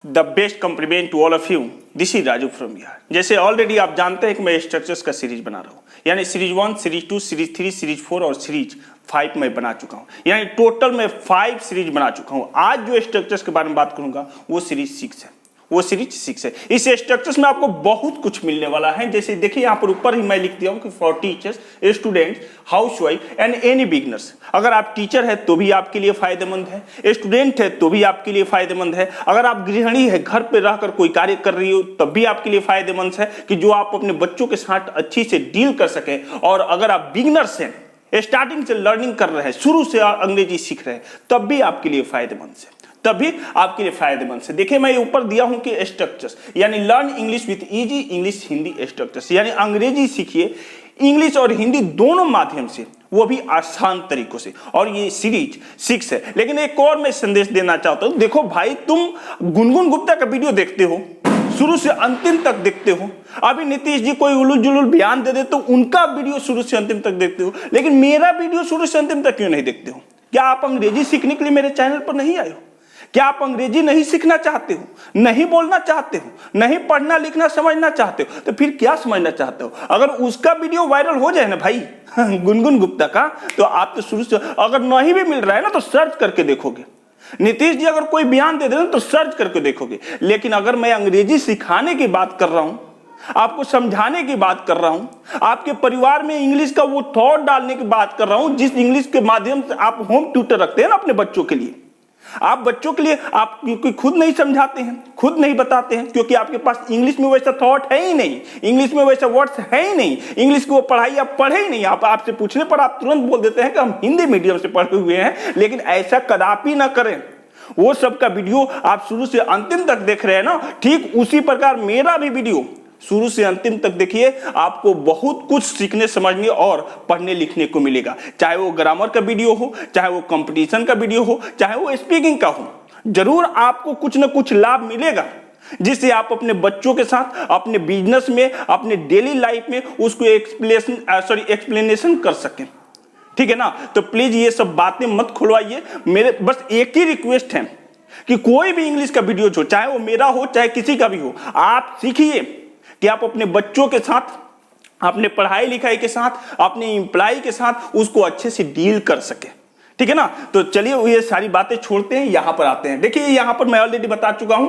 The best compliment to all of you, this is Raju from Bihar. जैसे already आप जानते हैं कि मैं स्ट्रक्चर्स का सीरीज बना रहा हूँ, यानी सीरीज 1, सीरीज 2, सीरीज 3, सीरीज 4 और सीरीज 5 में बना चुका हूँ, यानी टोटल मैं 5 सीरीज बना चुका हूँ। आज जो स्ट्रक्चर्स के बारे में बात करूंगा वो सीरीज 6 है, वो सीरीज 6 है। इस स्ट्रक्चर्स में आपको बहुत कुछ मिलने वाला है। जैसे देखिए यहाँ पर ऊपर ही मैं लिख दिया हूँ कि for teachers, students, housewife and any beginners. अगर आप टीचर है तो भी आपके लिए फायदेमंद है, स्टूडेंट है तो भी आपके लिए फायदेमंद है, अगर आप गृहिणी है घर पे रहकर कोई कार्य कर रही हो तब भी आपके लिए फायदेमंद है कि जो आप अपने बच्चों के साथ अच्छी से डील कर सके। और अगर आप बिगनर्स हैं, स्टार्टिंग से लर्निंग कर रहे हैं, शुरू से अंग्रेजी सीख रहे हैं, तब भी आपके लिए फायदेमंद है, तभी आपके लिए फायदेमंद है। देखिए मैं ऊपर दिया हूं कि स्ट्रक्चर्स, यानी learn English with easy English Hindi structures, यानी अंग्रेजी सीखिए इंग्लिश और हिंदी दोनों माध्यम से, वो भी आसान तरीकों से। और ये सीरीज 6 है। लेकिन एक और मैं संदेश देना चाहता हूं, देखो भाई तुम गुनगुन गुप्ता का वीडियो देखते हो, शुरू से अंतिम तक देखते हो, अभी नीतीश जी कोई उलूल जुलूल बयान दे दे तो उनका वीडियो शुरू से अंतिम तक देखते हो, लेकिन मेरा वीडियो शुरू से अंतिम तक क्यों नहीं देखते हो? क्या आप अंग्रेजी सीखने के लिए मेरे चैनल पर नहीं आए हो? क्या आप अंग्रेजी नहीं सीखना चाहते हो, नहीं बोलना चाहते हो, नहीं पढ़ना लिखना समझना चाहते हो? तो फिर क्या समझना चाहते हो? अगर उसका वीडियो वायरल हो जाए ना भाई गुनगुन गुप्ता का, तो आप तो शुरू से, अगर नहीं भी मिल रहा है ना तो सर्च करके देखोगे। नीतीश जी अगर कोई बयान दे दे तो सर्च करके देखोगे। लेकिन अगर मैं अंग्रेजी सिखाने की बात कर रहा हूं, आपको समझाने की बात कर रहा हूं, आपके परिवार में इंग्लिश का वो थॉट डालने की बात कर रहा हूं, जिस इंग्लिश के माध्यम से आप होम ट्यूटर रखते हैं ना अपने बच्चों के लिए, आप बच्चों के लिए आप क्योंकि खुद नहीं समझाते हैं, खुद नहीं बताते हैं, क्योंकि आपके पास इंग्लिश में वैसा थॉट है ही नहीं, इंग्लिश में वैसा वर्ड्स है ही नहीं, इंग्लिश की वो पढ़ाई आप पढ़े ही नहीं। आपसे पूछने पर आप तुरंत बोल देते हैं कि हम हिंदी मीडियम से पढ़े हुए हैं। लेकिन ऐसा कदापि ना करें। वो सब का वीडियो आप शुरू से अंतिम तक देख रहे हैं ना, ठीक उसी प्रकार मेरा भी वीडियो शुरू से अंतिम तक देखिए, आपको बहुत कुछ सीखने समझने और पढ़ने लिखने को मिलेगा। चाहे वो ग्रामर का वीडियो हो, चाहे वो कंपटीशन का वीडियो हो, चाहे वो स्पीकिंग का हो, जरूर आपको कुछ ना कुछ लाभ मिलेगा, जिससे आप अपने बच्चों के साथ अपने बिजनेस में, अपने डेली लाइफ में उसको एक्सप्लेनेशन कर सकें। ठीक है ना? तो प्लीज ये सब बातें मत खुलवाइए। मेरे बस एक ही रिक्वेस्ट है कि कोई भी इंग्लिश का वीडियो हो, चाहे वो मेरा हो चाहे किसी का भी हो, आप सीखिए कि आप अपने बच्चों के साथ, अपने पढ़ाई लिखाई के साथ, अपने एम्प्लॉय के साथ उसको अच्छे से डील कर सके। ठीक है ना? तो चलिए ये सारी बातें छोड़ते हैं, यहां पर आते हैं। देखिए यहां पर मैं ऑलरेडी बता चुका हूं,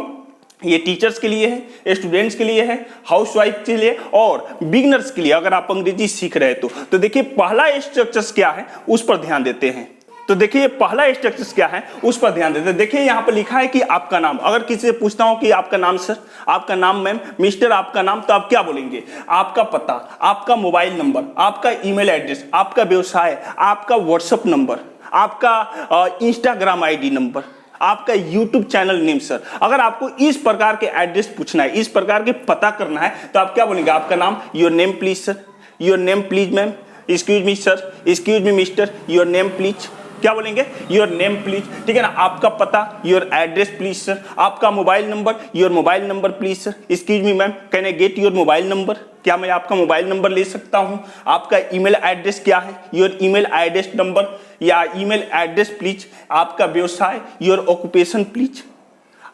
ये टीचर्स के लिए है, स्टूडेंट्स के लिए है, हाउसवाइफ के लिए और बिगनर्स के लिए, अगर आप अंग्रेजी सीख रहे हैं तो देखिए पहला स्ट्रक्चर्स क्या है उस पर ध्यान देते हैं। तो देखिए पहला स्ट्रक्चर्स क्या है उस पर ध्यान देते हैं। देखिए यहाँ पर लिखा है कि आपका नाम, अगर किसी से पूछता हूं कि आपका नाम सर, आपका नाम मैम, मिस्टर आपका नाम, तो आप क्या बोलेंगे? आपका पता, आपका मोबाइल नंबर, आपका ईमेल एड्रेस, आपका व्यवसाय, आपका व्हाट्सएप नंबर, आपका इंस्टाग्राम आईडी नंबर, आपका यूट्यूब चैनल नेम सर। अगर आपको इस प्रकार के एड्रेस पूछना है, इस प्रकार के पता करना है, तो आप क्या बोलेंगे? आपका नाम, your name please sir, your name please ma'am, excuse me sir, excuse me mister, your name please, क्या बोलेंगे? Your name please. ठीक है ना? आपका पता, योर एड्रेस प्लीज सर, आपका mobile number, your mobile number please sir, excuse me ma'am, can I get your mobile number, क्या मैं आपका मोबाइल नंबर ले सकता हूं? आपका ईमेल एड्रेस क्या है? योर ईमेल एड्रेस नंबर या ईमेल एड्रेस प्लीज। आपका व्यवसाय, your occupation please,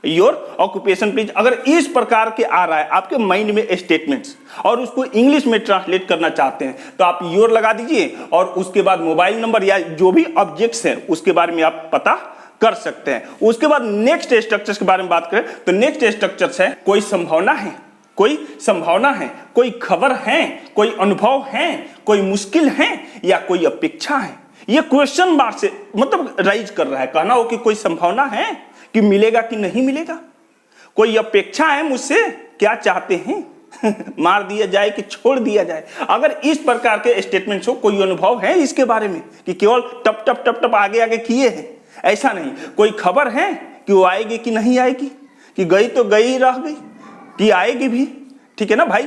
your occupation please. अगर इस प्रकार के आ रहा है आपके माइंड में स्टेटमेंट्स और उसको इंग्लिश में ट्रांसलेट करना चाहते हैं, तो आप योर लगा दीजिए और उसके बाद मोबाइल नंबर या जो भी ऑब्जेक्ट्स हैं उसके बारे में आप पता कर सकते हैं। उसके बाद नेक्स्ट स्ट्रक्चर्स के बारे में बात करें तो नेक्स्ट स्ट्रक्चर्स है कोई संभावना है, कोई संभावना है, कोई खबर है, कोई अनुभव है, कोई मुश्किल है या कोई अपेक्षा है। ये क्वेश्चन मार्क से मतलब राइज कर रहा है, कहना हो कि कोई संभावना है कि मिलेगा कि नहीं मिलेगा, कोई अपेक्षा है मुझसे, क्या चाहते हैं मार दिया जाए कि छोड़ दिया जाए। अगर इस प्रकार के स्टेटमेंट्स हो, कोई अनुभव है इसके बारे में कि केवल टप टप टप टप आगे आगे किए हैं, ऐसा नहीं। कोई खबर है कि वो आएगी कि नहीं आएगी, कि गई तो गई रह गई, कि आएगी भी। ठीक है ना भाई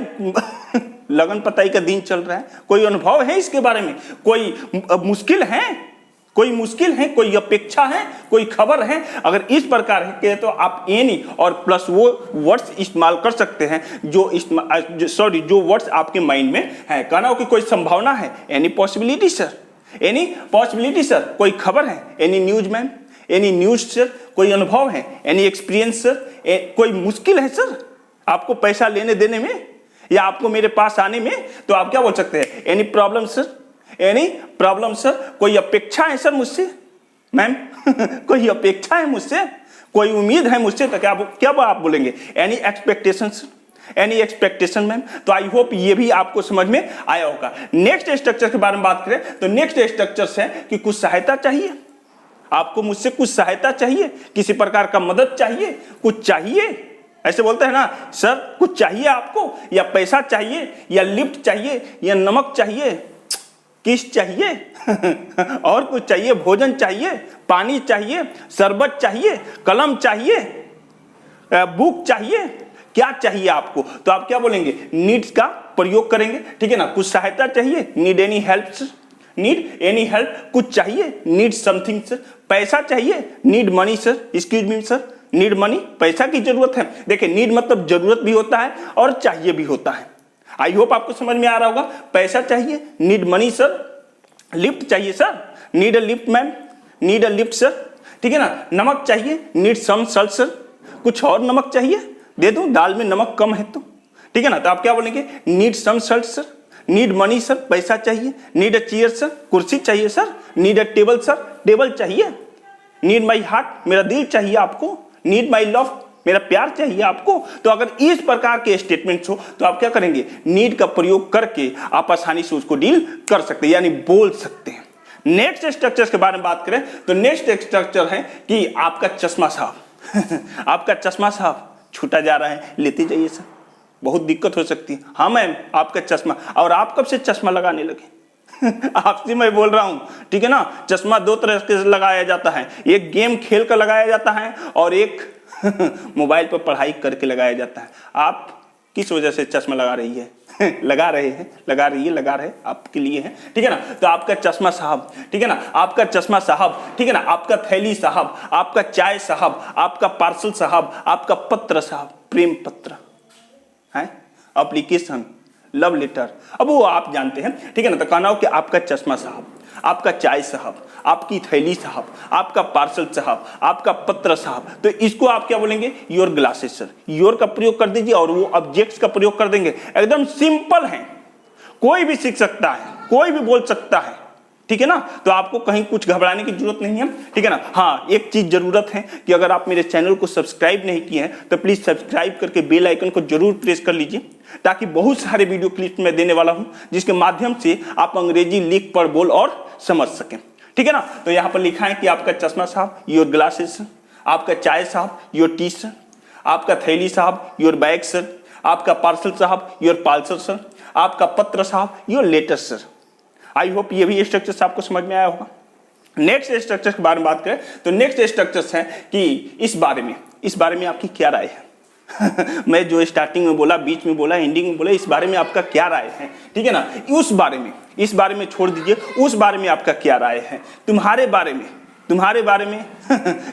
लगन पताई का दिन चल रहा है। कोई अनुभव है इसके बारे में, कोई मुश्किल है, कोई मुश्किल है, कोई अपेक्षा है, कोई खबर है। अगर इस प्रकार है तो आप एनी और प्लस वो वर्ड्स इस्तेमाल कर सकते हैं जो वर्ड्स आपके माइंड में है। कहना हो कि कोई संभावना है, any possibility sir, any possibility sir, कोई खबर है, any news ma'am, any news sir, कोई अनुभव है, एनी एक्सपीरियंस सर, कोई मुश्किल है सर आपको पैसा लेने देने में या आपको मेरे पास आने में, तो आप क्या बोल सकते हैं, any problem sir, any problem sir, कोई अपेक्षा है सर मुझसे मैम कोई अपेक्षा है मुझसे, कोई उम्मीद है मुझसे, तो क्या आप बोलेंगे, any expectation sir, any expectation ma'am. तो आई होप ये भी आपको समझ में आया होगा। नेक्स्ट स्ट्रक्चर के बारे में बात करें तो नेक्स्ट स्ट्रक्चर्स है कि कुछ सहायता चाहिए आपको मुझसे, कुछ सहायता चाहिए, किसी प्रकार का मदद चाहिए, कुछ चाहिए, ऐसे बोलते हैं ना सर, कुछ चाहिए आपको, या पैसा चाहिए, या लिफ्ट चाहिए, या नमक चाहिए, किस चाहिए और कुछ चाहिए, भोजन चाहिए, पानी चाहिए, शरबत चाहिए, कलम चाहिए, बुक चाहिए, क्या चाहिए आपको, तो आप क्या बोलेंगे, नीड्स का प्रयोग करेंगे, ठीक है ना। कुछ सहायता चाहिए, need any help sir, need any help, कुछ चाहिए, नीड समथिंग सर, पैसा चाहिए, need money sir, excuse me sir, need money, पैसा की जरूरत है। देखिए नीड मतलब जरूरत भी होता है और चाहिए भी होता है। आई होप आपको समझ में आ रहा होगा। पैसा चाहिए, नीड मनी सर, लिफ्ट चाहिए सर, need a lift ma'am, need a lift sir, ठीक है ना। नमक चाहिए, नीड सम सॉल्ट सर, कुछ और नमक चाहिए, दे दूं, दाल में नमक कम है तो, ठीक है ना। तो आप क्या बोलेंगे, need some salt sir, need money sir, पैसा चाहिए, नीड अ चेयर सर, कुर्सी चाहिए सर, need a table sir, table चाहिए, नीड माई हार्ट, मेरा दिल चाहिए आपको, नीड माई लव, मेरा प्यार चाहिए आपको। तो अगर इस प्रकार के स्टेटमेंट्स हो तो आप क्या करेंगे, नीड का प्रयोग करके आप आसानी से उसको डील कर सकते हैं, यानी बोल सकते हैं। नेक्स्ट स्ट्रक्चर के बारे में बात करें तो नेक्स्ट स्ट्रक्चर है कि आपका चश्मा साहब आपका चश्मा साहब छूटा जा रहा है, लेते जाइए सर, बहुत दिक्कत हो सकती है। हाँ मैम, आपका चश्मा, और आप कब से चश्मा लगाने लगे आपसे मैं बोल रहा हूं, ठीक है ना। चश्मा दो तरह से लगाया जाता है, एक गेम खेल कर लगाया जाता है और एक मोबाइल पर पढ़ाई करके लगाया जाता है। आप किस वजह से चश्मा लगा रही है लगा रहे हैं, लगा रही है, लगा रहे आपके लिए है, ठीक है ना। तो आपका चश्मा साहब, ठीक है ना, आपका चश्मा साहब, ठीक है ना, आपका थैली साहब, आपका चाय साहब, आपका पार्सल साहब, आपका पत्र साहब, प्रेम पत्र है, एप्लीकेशन, लव लेटर, अब वो आप जानते हैं, ठीक है ना। तो कहना हो कि आपका चश्मा साहब, आपका चाय साहब, आपकी थैली साहब, आपका पार्सल साहब, आपका पत्र साहब, तो इसको आप क्या बोलेंगे, योर ग्लासेस सर। योर का प्रयोग कर दीजिए और वो ऑब्जेक्ट्स का प्रयोग कर देंगे। एकदम सिंपल है, कोई भी सीख सकता है, कोई भी बोल सकता है, ठीक है ना। तो आपको कहीं कुछ घबराने की जरूरत नहीं है, ठीक है ना। हाँ, एक चीज जरूरत है कि अगर आप मेरे चैनल को सब्सक्राइब नहीं किए हैं तो प्लीज सब्सक्राइब करके बेल आइकन को जरूर प्रेस कर लीजिए, ताकि बहुत सारे वीडियो क्लिप मैं देने वाला हूं जिसके माध्यम से आप अंग्रेजी लिख पढ़ बोल और समझ सकें, ठीक है ना। तो यहाँ पर लिखा है कि आपका चश्मा साहब, योर ग्लासेस, आपका चाय साहब, योर टी सर, आपका थैली साहब, योर बैग सर, आपका पार्सल साहब, योर पार्सल सर, आपका पत्र साहब, your letter sir. I hope ये भी स्ट्रक्चर्स आपको समझ में आया होगा। नेक्स्ट स्ट्रक्चर के बारे में बात करें तो नेक्स्ट स्ट्रक्चर्स है कि इस बारे में आपकी क्या राय है मैं जो स्टार्टिंग में बोला, बीच में बोला, एंडिंग में बोला, इस बारे में आपका क्या राय है, ठीक है ना। इस बारे में छोड़ दीजिए, उस बारे में आपका क्या राय है, तुम्हारे बारे में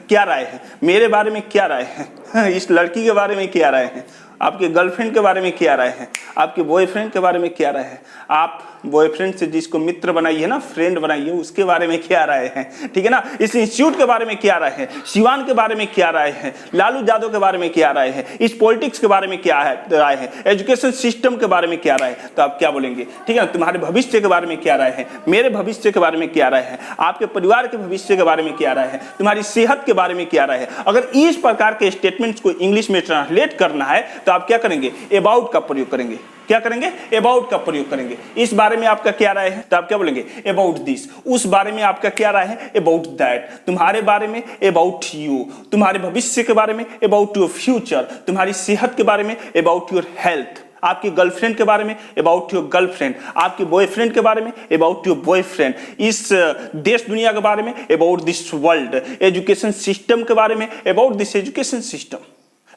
क्या राय है, मेरे बारे में क्या राय है, इस लड़की के बारे में क्या राय है, आपके गर्लफ्रेंड के बारे में क्या राय है, आपके बॉयफ्रेंड के बारे में क्या राय है, आप बॉयफ्रेंड से जिसको मित्र बनाई है ना, फ्रेंड बनाई है, उसके बारे में क्या राय है, ठीक है ना। इस इंस्टीट्यूट के बारे में क्या राय है, सिवान के बारे में क्या राय है, लालू यादव के बारे में क्या राय है, इस पॉलिटिक्स के बारे में क्या राय है, एजुकेशन सिस्टम के बारे में क्या राय है, तो आप क्या बोलेंगे, ठीक है ना। तुम्हारे भविष्य के बारे में क्या राय है, मेरे भविष्य के बारे में क्या राय है, आपके परिवार के भविष्य के बारे में क्या राय है, तुम्हारी सेहत के बारे में क्या राय है। अगर इस प्रकार के स्टेटमेंट्स को इंग्लिश में ट्रांसलेट करना है तो आप क्या करेंगे, अबाउट का प्रयोग करेंगे। क्या करेंगे, अबाउट का प्रयोग करेंगे। इस बारे में आपका क्या राय है, तो आप क्या बोलेंगे, अबाउट दिस। उस बारे में आपका क्या राय है, अबाउट दैट। तुम्हारे बारे में, अबाउट यू। तुम्हारे भविष्य के बारे में, अबाउट योर फ्यूचर। तुम्हारी सेहत के बारे में, अबाउट योर हेल्थ। आपके गर्लफ्रेंड के बारे में, अबाउट योर गर्लफ्रेंड। आपके बॉयफ्रेंड के बारे में, अबाउट योर बॉयफ्रेंड। इस देश दुनिया के बारे में, about this world. Education system के बारे में, अबाउट दिस एजुकेशन सिस्टम।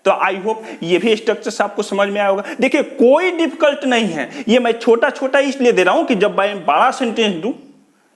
तो आई होप ये भी स्ट्रक्चर आपको समझ में आया होगा। देखिए कोई डिफिकल्ट नहीं है, ये मैं छोटा छोटा इसलिए दे रहा हूं कि जब मैं बड़ा सेंटेंस दूं,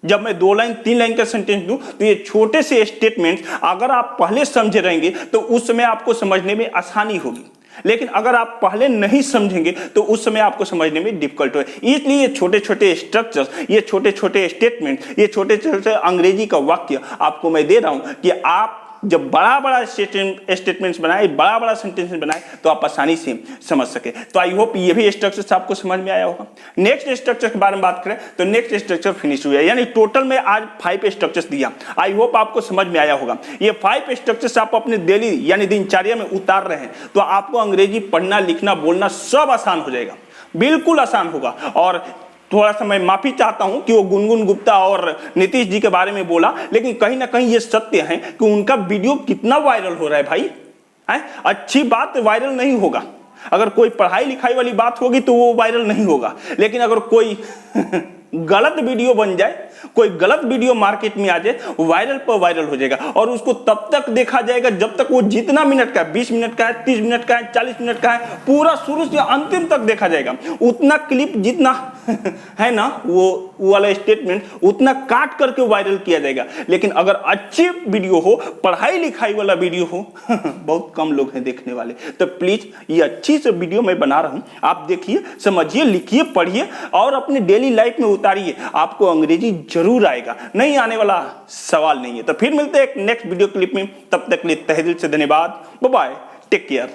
जब मैं 2 लाइन 3 लाइन का सेंटेंस दूं, तो ये छोटे से स्टेटमेंट्स अगर आप पहले समझे रहेंगे तो उस समय आपको समझने में आसानी होगी। लेकिन अगर आप पहले नहीं समझेंगे तो उस समय आपको समझने में डिफिकल्ट हो। इसलिए ये छोटे छोटे स्ट्रक्चर्स, ये छोटे छोटे स्टेटमेंट, ये छोटे छोटे अंग्रेजी का वाक्य आपको मैं दे रहा हूं कि आप जब बड़ा बड़ा स्टेटमेंट्स बनाए, बड़ा बड़ा सेंटेंस बनाए, तो आप आसानी से समझ सके। तो आई होप ये भी स्ट्रक्चर्स आपको समझ में आया होगा। नेक्स्ट स्ट्रक्चर के बारे में बात करें तो नेक्स्ट स्ट्रक्चर फिनिश हुआ, यानी टोटल में आज 5 स्ट्रक्चर्स दिया। आई होप आपको समझ में आया होगा। ये 5 स्ट्रक्चर्स आप अपने डेली यानी दिनचर्या में उतार रहे हैं तो आपको अंग्रेजी पढ़ना, लिखना, बोलना सब आसान हो जाएगा, बिल्कुल आसान होगा। और थोड़ा सा मैं माफी चाहता हूं कि वो गुनगुन गुप्ता और नीतीश जी के बारे में बोला, लेकिन कहीं ना कहीं ये सत्य है कि उनका वीडियो कितना वायरल हो रहा है भाई। अच्छी बात वायरल नहीं होगा, अगर कोई पढ़ाई लिखाई वाली बात होगी तो वो वायरल नहीं होगा, लेकिन अगर कोई गलत वीडियो बन जाए, कोई गलत वीडियो मार्केट में आ जाए, वायरल पर वायरल हो जाएगा। और उसको तब तक देखा जाएगा जब तक वो जितना मिनट का है, 20 मिनट का है, 30 मिनट का है, 40 मिनट का है, पूरा शुरू से अंतिम तक देखा जाएगा। उतना क्लिप जितना है ना, वो वाला स्टेटमेंट उतना काट करके वायरल किया जाएगा। लेकिन अगर अच्छी वीडियो हो, पढ़ाई लिखाई वाला वीडियो हो, बहुत कम लोग हैं देखने वाले। तो प्लीज ये अच्छी से वीडियो मैं बना रहा हूं, आप देखिए, समझिए, लिखिए, पढ़िए और अपने डेली लाइफ में उतारिए। आपको अंग्रेजी जरूर आएगा, नहीं आने वाला सवाल नहीं है। तो फिर मिलते हैं एक नेक्स्ट वीडियो क्लिप में, तब तक के लिए तहे दिल से धन्यवाद। Bye bye, take care.